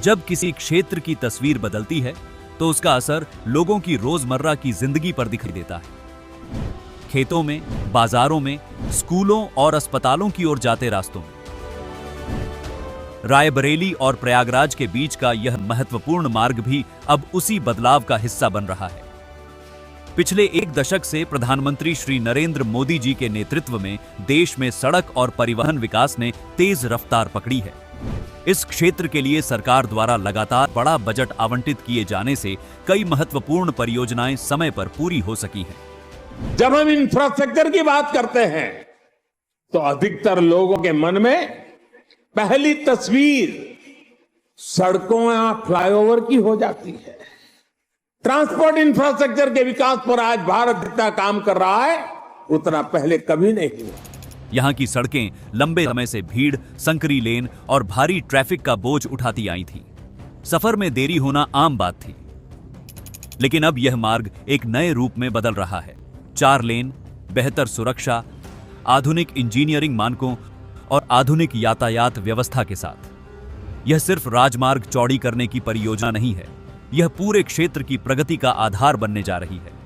जब किसी क्षेत्र की तस्वीर बदलती है तो उसका असर लोगों की रोजमर्रा की जिंदगी पर दिखाई देता है। खेतों में, बाजारों में, स्कूलों और अस्पतालों की ओर जाते रास्तों में। रायबरेली और प्रयागराज के बीच का यह महत्वपूर्ण मार्ग भी अब उसी बदलाव का हिस्सा बन रहा है। पिछले एक दशक से प्रधानमंत्री श्री नरेंद्र मोदी जी के नेतृत्व में देश में सड़क और परिवहन विकास ने तेज रफ्तार पकड़ी है। इस क्षेत्र के लिए सरकार द्वारा लगातार बड़ा बजट आवंटित किए जाने से कई महत्वपूर्ण परियोजनाएं समय पर पूरी हो सकी हैं। जब हम इंफ्रास्ट्रक्चर की बात करते हैं तो अधिकतर लोगों के मन में पहली तस्वीर सड़कों या फ्लाईओवर की हो जाती है। ट्रांसपोर्ट इंफ्रास्ट्रक्चर के विकास पर आज भारत जितना काम कर रहा है उतना पहले कभी नहीं हुआ। यहाँ की सड़कें लंबे समय से भीड़, संकरी लेन और भारी ट्रैफिक का बोझ उठाती आई थीं। सफर में देरी होना आम बात थी, लेकिन अब यह मार्ग एक नए रूप में बदल रहा है। 4 लेन, बेहतर सुरक्षा, आधुनिक इंजीनियरिंग मानकों और आधुनिक यातायात व्यवस्था के साथ। यह सिर्फ राजमार्ग चौड़ी करने की परियोजना नहीं है, यह पूरे क्षेत्र की प्रगति का आधार बनने जा रही है।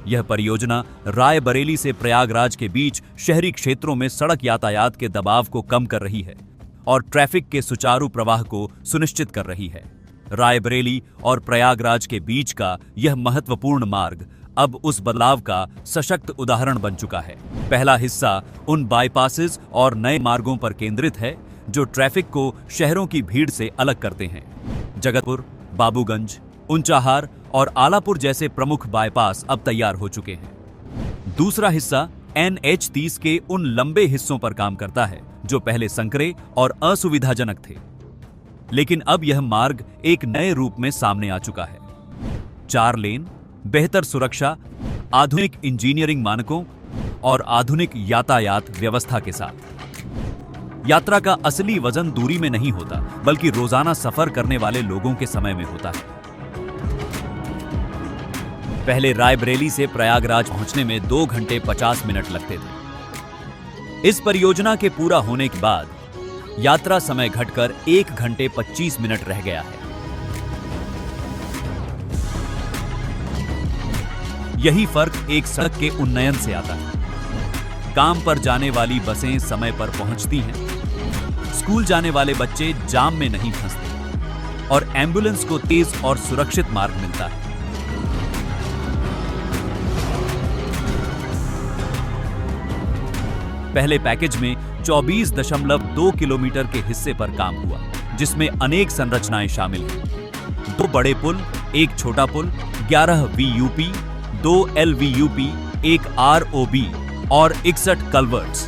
यह परियोजना रायबरेली से प्रयागराज के बीच शहरी क्षेत्रों में सड़क यातायात के दबाव को कम कर रही है और ट्रैफिक के सुचारू प्रवाह को सुनिश्चित कर रही है। रायबरेली और प्रयागराज के बीच का यह महत्वपूर्ण मार्ग अब उस बदलाव का सशक्त उदाहरण बन चुका है। पहला हिस्सा उन बाईपासेस और नए मार्गों पर केंद्रित है जो ट्रैफिक को शहरों की भीड़ से अलग करते हैं। जगतपुर, बाबूगंज, ऊंचाहार और आलापुर जैसे प्रमुख बाईपास अब तैयार हो चुके हैं। दूसरा हिस्सा NH-30 के उन लंबे हिस्सों पर काम करता है जो पहले संकरे और असुविधाजनक थे, लेकिन अब यह मार्ग एक नए रूप में सामने आ चुका है। 4 लेन, बेहतर सुरक्षा, आधुनिक इंजीनियरिंग मानकों और आधुनिक यातायात व्यवस्था के साथ। यात्रा का असली वजन दूरी में नहीं होता, बल्कि रोजाना सफर करने वाले लोगों के समय में होता है। पहले रायबरेली से प्रयागराज पहुंचने में 2 घंटे 50 मिनट लगते थे। इस परियोजना के पूरा होने के बाद यात्रा समय घटकर 1 घंटे 25 मिनट रह गया है। यही फर्क एक सड़क के उन्नयन से आता है। काम पर जाने वाली बसें समय पर पहुंचती हैं, स्कूल जाने वाले बच्चे जाम में नहीं फंसते और एम्बुलेंस को तेज और सुरक्षित मार्ग मिलता है। पहले पैकेज में 24.2 किलोमीटर के हिस्से पर काम हुआ, जिसमें अनेक संरचनाएं शामिल हैं। 2 बड़े पुल, 1 छोटा पुल, 11 VUP, 2 LVUP, 1 ROB और 61 कल्वर्ट्स।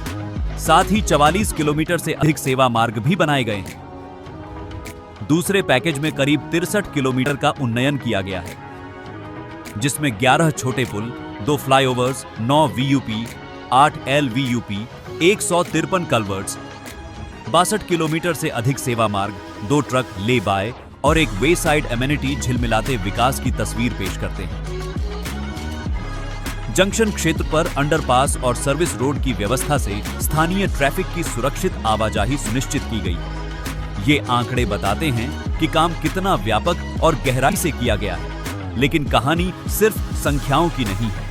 साथ ही 44 किलोमीटर से अधिक सेवा मार्ग भी बनाए गए हैं। दूसरे पैकेज में करीब 63 किलोमीटर का उन्नयन किया गया है, जिसमें 11 छोटे पुल, 2 फ्लाईओवर्स, 9 VUP, 8 LVUP, 153 कल्वर्ट्स, 62 किलोमीटर से अधिक सेवा मार्ग, 2 ट्रक ले बाय और एक वे साइड एमेनिटी झिलमिलाते विकास की तस्वीर पेश करते हैं। जंक्शन क्षेत्र पर अंडरपास और सर्विस रोड की व्यवस्था से स्थानीय ट्रैफिक की सुरक्षित आवाजाही सुनिश्चित की गई है। ये आंकड़े बताते हैं कि काम कितना व्यापक और गहराई से किया गया है, लेकिन कहानी सिर्फ संख्याओं की नहीं है।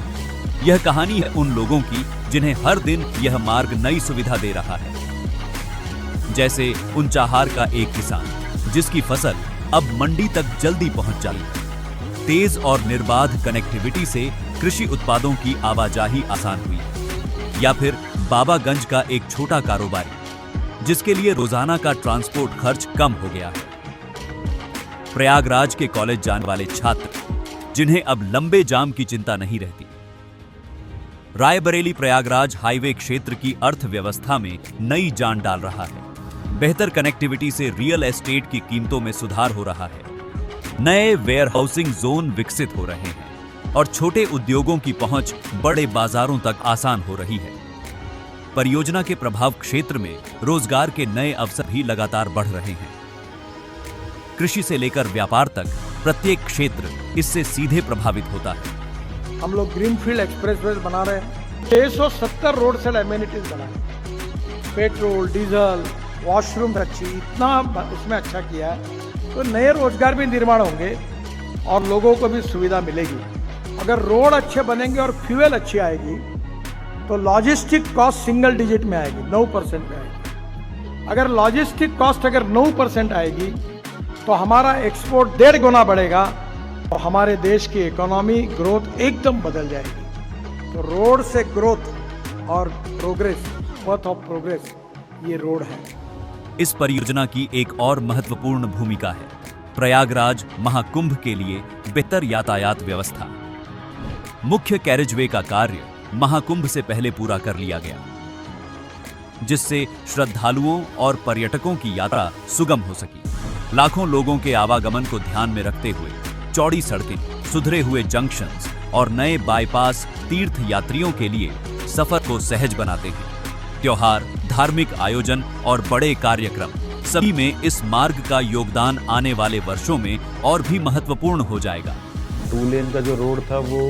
यह कहानी है उन लोगों की जिन्हें हर दिन यह मार्ग नई सुविधा दे रहा है। जैसे ऊंचाहार का एक किसान जिसकी फसल अब मंडी तक जल्दी पहुंच जाती है। तेज और निर्बाध कनेक्टिविटी से कृषि उत्पादों की आवाजाही आसान हुई। या फिर बाबागंज का एक छोटा कारोबारी जिसके लिए रोजाना का ट्रांसपोर्ट खर्च कम हो गया है। प्रयागराज के कॉलेज जाने वाले छात्र जिन्हें अब लंबे जाम की चिंता नहीं रहती। रायबरेली प्रयागराज हाईवे क्षेत्र की अर्थव्यवस्था में नई जान डाल रहा है। बेहतर कनेक्टिविटी से रियल एस्टेट की कीमतों में सुधार हो रहा है। नए वेयरहाउसिंग जोन विकसित हो रहे हैं और छोटे उद्योगों की पहुंच बड़े बाजारों तक आसान हो रही है। परियोजना के प्रभाव क्षेत्र में रोजगार के नए अवसर भी लगातार बढ़ रहे हैं। कृषि से लेकर व्यापार तक प्रत्येक क्षेत्र इससे सीधे प्रभावित होता है। हम लोग ग्रीनफील्ड एक्सप्रेसवे बना रहे हैं। 670 रोड साइड एमेनिटीज बना है। पेट्रोल, डीजल, वॉशरूम अच्छी, इतना उसमें अच्छा किया है, तो नए रोजगार भी निर्माण होंगे और लोगों को भी सुविधा मिलेगी। अगर रोड अच्छे बनेंगे और फ्यूल अच्छी आएगी तो लॉजिस्टिक कॉस्ट सिंगल डिजिट में आएगी, 9% में आएगी। अगर लॉजिस्टिक कॉस्ट अगर 9% आएगी तो हमारा एक्सपोर्ट 1.5 गुना बढ़ेगा और हमारे देश की इकोनॉमी ग्रोथ एकदम बदल जाएगी। तो रोड से ग्रोथ और प्रोग्रेस, पथ ऑफ प्रोग्रेस, ये रोड है। इस परियोजना की एक और महत्वपूर्ण भूमिका है प्रयागराज महाकुंभ के लिए बेहतर यातायात व्यवस्था। मुख्य कैरिजवे का कार्य महाकुंभ से पहले पूरा कर लिया गया, जिससे श्रद्धालुओं और पर्यटकों की यात्रा सुगम हो सकी। लाखों लोगों के आवागमन को ध्यान में रखते हुए चौड़ी सड़कें, सुधरे हुए जंक्शंस और नए बाईपास तीर्थ यात्रियों के लिए सफर को सहज बनाते हैं। त्योहार, धार्मिक आयोजन और बड़े कार्यक्रम सभी में इस मार्ग का योगदान आने वाले वर्षों में और भी महत्वपूर्ण हो जाएगा। 2 लेन का जो रोड था वो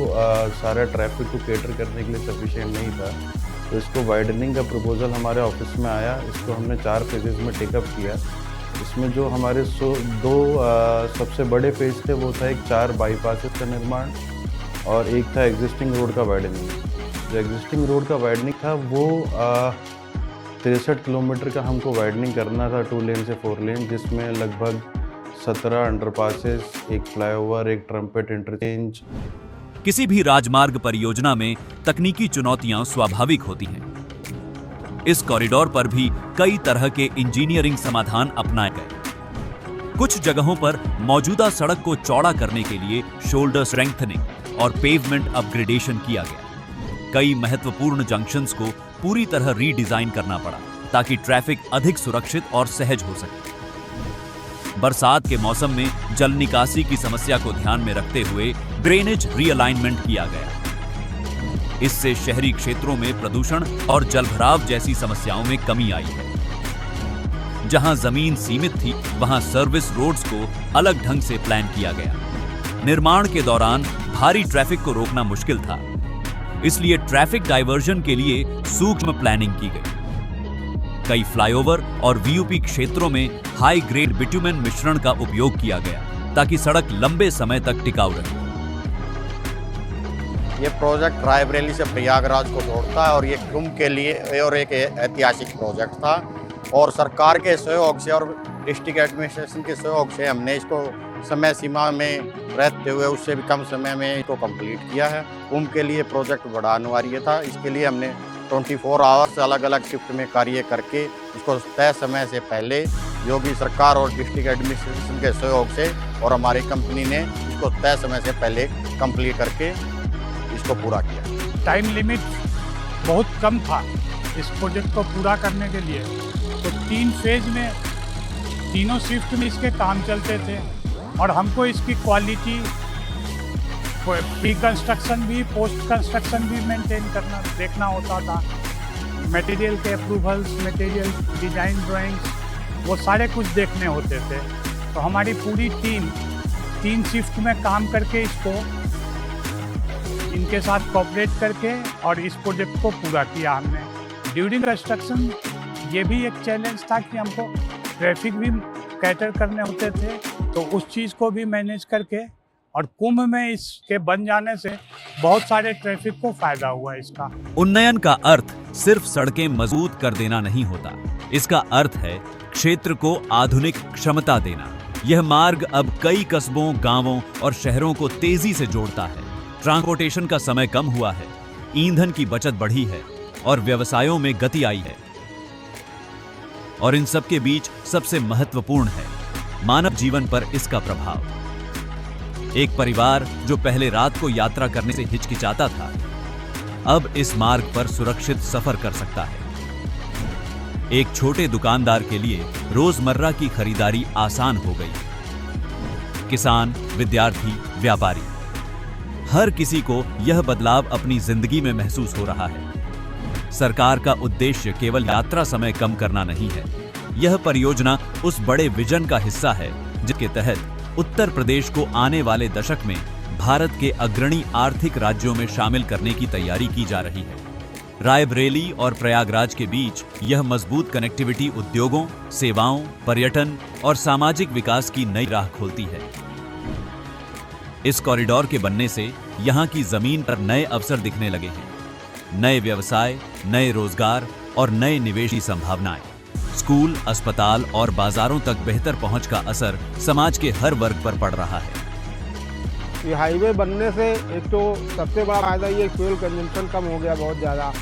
सारा ट्रैफिक को कैटर करने के लिए सफिशिएंट नहीं था, तो इसको वाइडनिंग का प्रपोजल हमारे ऑफिस में आया। इसको हमने 4 फेजेस में टेकअप किया। इसमें जो हमारे 2 सबसे बड़े फेज थे वो था एक 4 बाईपासेस का निर्माण और एक था एग्जिस्टिंग रोड का वाइडनिंग। जो एग्जिस्टिंग रोड का वाइडनिंग था वो 63 किलोमीटर का हमको वाइडनिंग करना था 2 लेन से 4 लेन, जिसमें लगभग 17 अंडरपासेस, एक फ्लाईओवर, एक ट्रम्पेट इंटरचेंज। किसी भी राजमार्ग परियोजना में तकनीकी चुनौतियां स्वाभाविक होती हैं। इस कॉरिडोर पर भी कई तरह के इंजीनियरिंग समाधान अपनाए गए। कुछ जगहों पर मौजूदा सड़क को चौड़ा करने के लिए शोल्डर स्ट्रेंथनिंग और पेवमेंट अपग्रेडेशन किया गया। कई महत्वपूर्ण जंक्शंस को पूरी तरह रीडिजाइन करना पड़ा ताकि ट्रैफिक अधिक सुरक्षित और सहज हो सके। बरसात के मौसम में जल निकासी की समस्या को ध्यान में रखते हुए ड्रेनेज रीअलाइनमेंट किया गया। इससे शहरी क्षेत्रों में प्रदूषण और जलभराव जैसी समस्याओं में कमी आई है। जहां जमीन सीमित थी, वहां सर्विस रोड्स को अलग ढंग से प्लान किया गया। निर्माण के दौरान भारी ट्रैफिक को रोकना मुश्किल था, इसलिए ट्रैफिक डायवर्जन के लिए सूक्ष्म प्लानिंग की गई। कई फ्लाईओवर और वीयूपी क्षेत्रों में हाई ग्रेड बिटुमेन मिश्रण का उपयोग किया गया ताकि सड़क लंबे समय तक टिकाऊ रहे। ये प्रोजेक्ट रायबरेली से प्रयागराज को जोड़ता है और ये कुंभ के लिए और एक ऐतिहासिक प्रोजेक्ट था और सरकार के सहयोग से और डिस्ट्रिक्ट एडमिनिस्ट्रेशन के सहयोग से हमने इसको समय सीमा में रहते हुए उससे भी कम समय में इसको कंप्लीट किया है। कुंभ के लिए प्रोजेक्ट बड़ा अनिवार्य था, इसके लिए हमने 24 आवर्स अलग अलग शिफ्ट में कार्य करके इसको तय समय से पहले योगी सरकार और डिस्ट्रिक्ट एडमिनिस्ट्रेशन के सहयोग से और हमारी कंपनी ने इसको तय समय से पहले कंप्लीट करके इसको पूरा किया। टाइम लिमिट बहुत कम था इस प्रोजेक्ट को पूरा करने के लिए, तो 3 फेज में तीनों शिफ्ट में इसके काम चलते थे और हमको इसकी क्वालिटी प्री कंस्ट्रक्शन भी पोस्ट कंस्ट्रक्शन भी मेंटेन करना देखना होता था। मटेरियल के अप्रूवल्स, मटेरियल डिजाइन ड्राइंग्स, वो सारे कुछ देखने होते थे। तो हमारी पूरी टीम 3 शिफ्ट में काम करके इसको इनके साथ कोऑपरेट करके और इस प्रोजेक्ट को पूरा किया हमने। ड्यूरिंग कंस्ट्रक्शन ये भी एक चैलेंज था कि हमको ट्रैफिक भी कैटर करने होते थे, तो उस चीज़ को भी मैनेज करके और कुंभ में इसके बन जाने से बहुत सारे ट्रैफिक को फायदा हुआ इसका। उन्नयन का अर्थ सिर्फ सड़कें मजबूत कर देना नहीं होता, इसका अर्थ है क्षेत्र को आधुनिक क्षमता देना। यह मार्ग अब कई कस्बों, गांवों और शहरों को तेजी से जोड़ता है। ट्रांसपोर्टेशन का समय कम हुआ है, ईंधन की बचत बढ़ी है और व्यवसायों में गति आई है। और इन सब के बीच सबसे महत्वपूर्ण है मानव जीवन पर इसका प्रभाव। एक परिवार जो पहले रात को यात्रा करने से हिचकिचाता था, अब इस मार्ग पर सुरक्षित सफर कर सकता है। एक छोटे दुकानदार के लिए रोजमर्रा की खरीदारी आसान हो गई। किसान, विद्यार्थी, व्यापारी, हर किसी को यह बदलाव अपनी जिंदगी में महसूस हो रहा है। सरकार का उद्देश्य केवल यात्रा समय कम करना नहीं है। यह परियोजना उस बड़े विजन का हिस्सा है जिसके तहत उत्तर प्रदेश को आने वाले दशक में भारत के अग्रणी आर्थिक राज्यों में शामिल करने की तैयारी की जा रही है। रायबरेली और प्रयागराज के बीच यह मजबूत कनेक्टिविटी उद्योगों, सेवाओं, पर्यटन और सामाजिक विकास की नई राह खोलती है। इस कॉरिडोर के बनने से यहाँ की जमीन पर नए अवसर दिखने लगे हैं। नए व्यवसाय, नए रोजगार और नए निवेश की संभावनाएं। स्कूल, अस्पताल और बाजारों तक बेहतर पहुंच का असर समाज के हर वर्ग पर पड़ रहा है। ये हाईवे बनने से एक तो सबसे बड़ा फायदा ये फ्यूल कंजम्पशन कम हो गया, बहुत ज़्यादा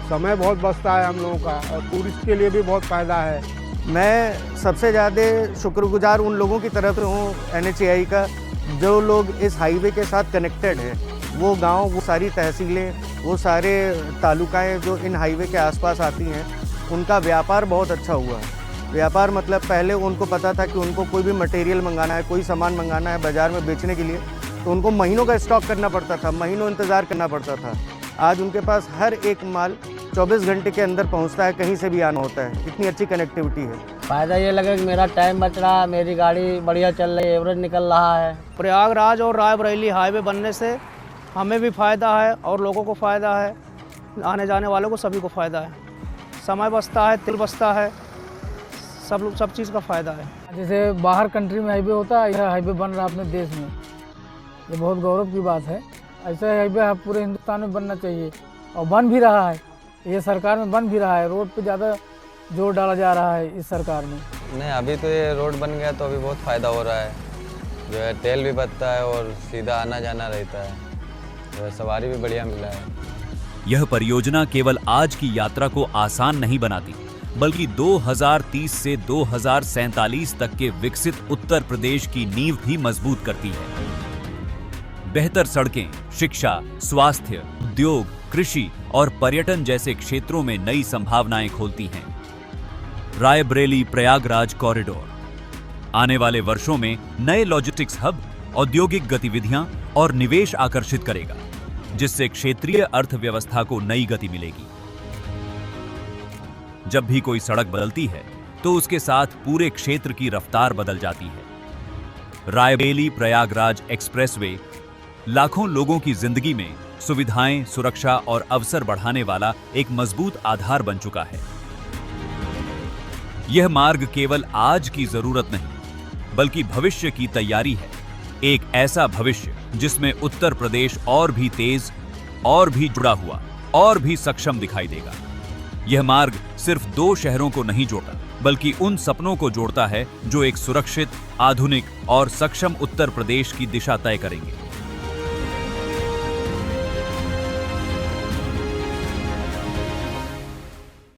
समय बहुत बचता है हम लोगों का, और टूरिस्ट के लिए भी बहुत फ़ायदा है। मैं सबसे ज़्यादा शुक्रगुजार उन लोगों की तरफ हूँ NHAI का, जो लोग इस हाईवे के साथ कनेक्टेड हैं। वो गांव, वो सारी तहसीलें, वो सारे तालुकाएं जो इन हाईवे के आसपास आती हैं, उनका व्यापार बहुत अच्छा हुआ है। व्यापार मतलब पहले उनको पता था कि उनको कोई भी मटेरियल मंगाना है, कोई सामान मंगाना है बाज़ार में बेचने के लिए, तो उनको महीनों का स्टॉक करना पड़ता था, महीनों इंतज़ार करना पड़ता था। आज उनके पास हर एक माल 24 घंटे के अंदर पहुंचता है, कहीं से भी आना होता है। इतनी अच्छी कनेक्टिविटी है। फ़ायदा ये लगे कि मेरा टाइम बच रहा है, मेरी गाड़ी बढ़िया चल रही है, एवरेज निकल रहा है। प्रयागराज और रायबरेली हाईवे बनने से हमें भी फ़ायदा है और लोगों को फ़ायदा है, आने जाने वालों को सभी को फ़ायदा है। समय बचता है, तेल बचता है, सब चीज़ का फ़ायदा है। जैसे बाहर कंट्री में हाईवे होता है, यह हाईवे बन रहा है अपने देश में, ये बहुत गौरव की बात है। ऐसा हाईवे पूरे हिंदुस्तान में बनना चाहिए और बन भी रहा है। ये सरकार में बन भी रहा है, रोड पे ज़्यादा जोर डाला जा रहा है इस सरकार में। नहीं, अभी तो ये रोड बन गया तो अभी बहुत फ़ायदा हो रहा है, जो है तेल भी बचता है और सीधा आना जाना रहता है, जो है सवारी भी बढ़िया मिला है। यह परियोजना केवल आज की यात्रा को आसान नहीं बनाती, बल्कि 2030 से 2047 तक के विकसित उत्तर प्रदेश की नींव भी मजबूत करती है। बेहतर सड़कें, शिक्षा, स्वास्थ्य, उद्योग, कृषि और पर्यटन जैसे क्षेत्रों में नई संभावनाएं खोलती हैं। रायबरेली प्रयागराज कॉरिडोर आने वाले वर्षों में नए लॉजिस्टिक्स हब, औद्योगिक गतिविधियां और निवेश आकर्षित करेगा, जिससे क्षेत्रीय अर्थव्यवस्था को नई गति मिलेगी। जब भी कोई सड़क बदलती है तो उसके साथ पूरे क्षेत्र की रफ्तार बदल जाती है। रायबरेली प्रयागराज एक्सप्रेसवे लाखों लोगों की जिंदगी में सुविधाएं, सुरक्षा और अवसर बढ़ाने वाला एक मजबूत आधार बन चुका है। यह मार्ग केवल आज की जरूरत नहीं, बल्कि भविष्य की तैयारी है। एक ऐसा भविष्य जिसमें उत्तर प्रदेश और भी तेज, और भी जुड़ा हुआ, और भी सक्षम दिखाई देगा। यह मार्ग सिर्फ 2 शहरों को नहीं जोड़ता, बल्कि उन सपनों को जोड़ता है जो एक सुरक्षित, आधुनिक और सक्षम उत्तर प्रदेश की दिशा तय करेंगे।